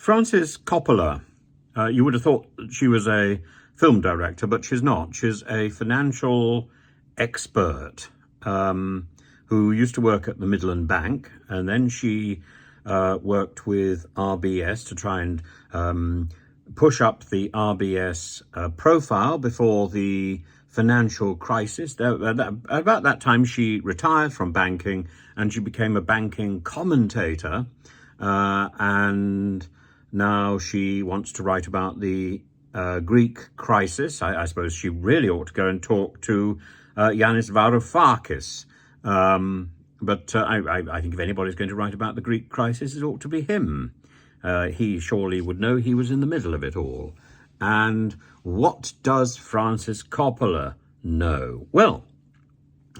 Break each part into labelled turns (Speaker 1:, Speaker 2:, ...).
Speaker 1: Frances Coppola, you would have thought she was a film director, but she's not. She's a financial expert who used to work at the Midland Bank, and then she worked with RBS to try and push up the RBS profile before the financial crisis. About that time, she retired from banking and she became a banking commentator, and now she wants to write about the Greek crisis. I suppose she really ought to go and talk to Yanis Varoufakis. But I think if anybody's going to write about the Greek crisis, it ought to be him. He surely would know he was in the middle of it all. And what does Frances Coppola know? Well,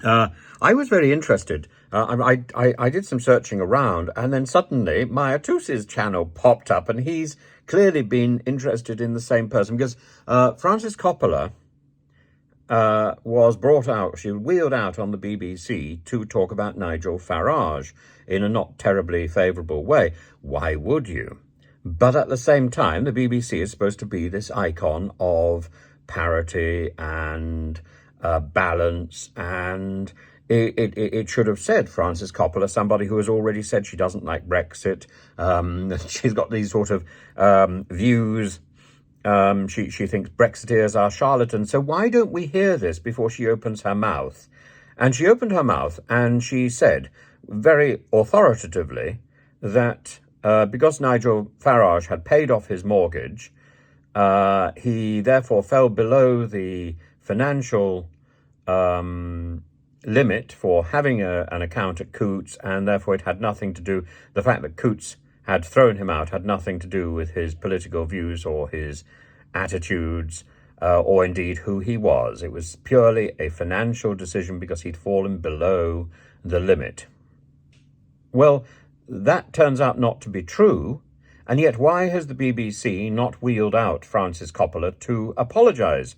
Speaker 1: I was very interested. I did some searching around, and then suddenly mahyar tousi's channel popped up, and he's clearly been interested in the same person, because Frances Coppola was brought out, she was wheeled out on the BBC to talk about Nigel Farage in a not terribly favourable way. Why would you? But at the same time, the BBC is supposed to be this icon of parity and balance, and it should have said Frances Coppola, somebody who has already said she doesn't like Brexit. She's got these sort of views. She thinks brexiteers are charlatans. So why don't we hear this before she opens her mouth? And she opened her mouth and she said very authoritatively that because Nigel Farage had paid off his mortgage, he therefore fell below the financial limit for having an account at Coutts, and therefore it had nothing to do, the fact that Coutts had thrown him out had nothing to do with his political views or his attitudes, or indeed who he was. It was purely a financial decision because he'd fallen below the limit. Well, that turns out not to be true, and yet why has the BBC not wheeled out Frances Coppola to apologise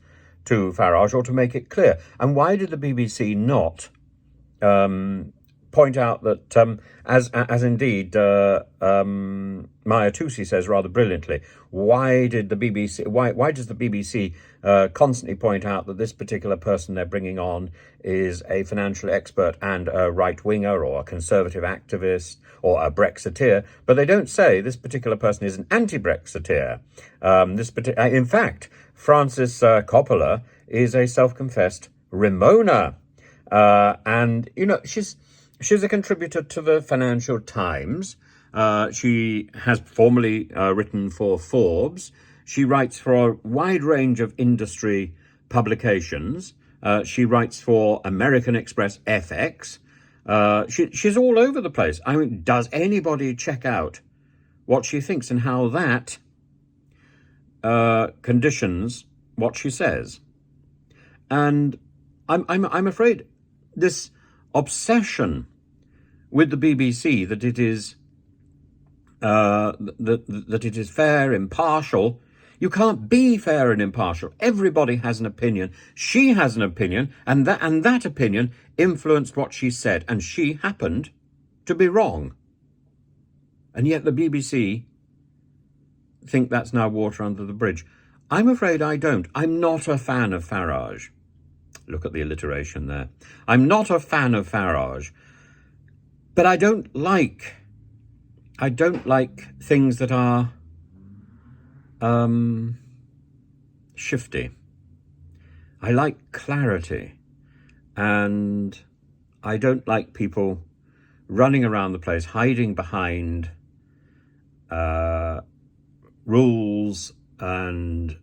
Speaker 1: to Farage or to make it clear? And why did the BBC not point out that, as indeed mahyar tousi says rather brilliantly, why does the BBC constantly point out that this particular person they're bringing on is a financial expert and a right-winger or a conservative activist or a brexiteer, but they don't say this particular person is an anti-brexiteer. In fact, Frances Coppola is a self-confessed remoaner, and you know she's a contributor to the Financial Times. She has formerly written for Forbes. She writes for a wide range of industry publications. She writes for American Express FX. She's all over the place. I mean, does anybody check out what she thinks and how that conditions what she says? And I'm afraid this obsession with the BBC that it is that it is fair, impartial. You can't be fair and impartial. Everybody has an opinion. She has an opinion, and that opinion influenced what she said, and she happened to be wrong. And yet the BBC think that's now water under the bridge. I'm afraid I don't. I'm not a fan of Farage. Look at the alliteration there. I'm not a fan of Farage, but I don't like things that are shifty. I like clarity, and I don't like people running around the place hiding behind rules and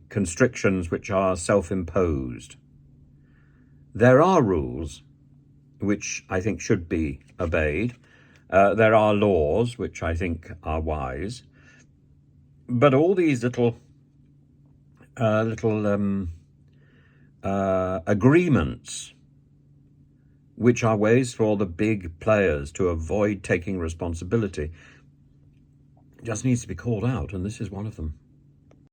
Speaker 1: constrictions which are self-imposed. There are rules which I think should be obeyed. There are laws which I think are wise, but all these little agreements, which are ways for the big players to avoid taking responsibility, just needs to be called out, and this is one of them.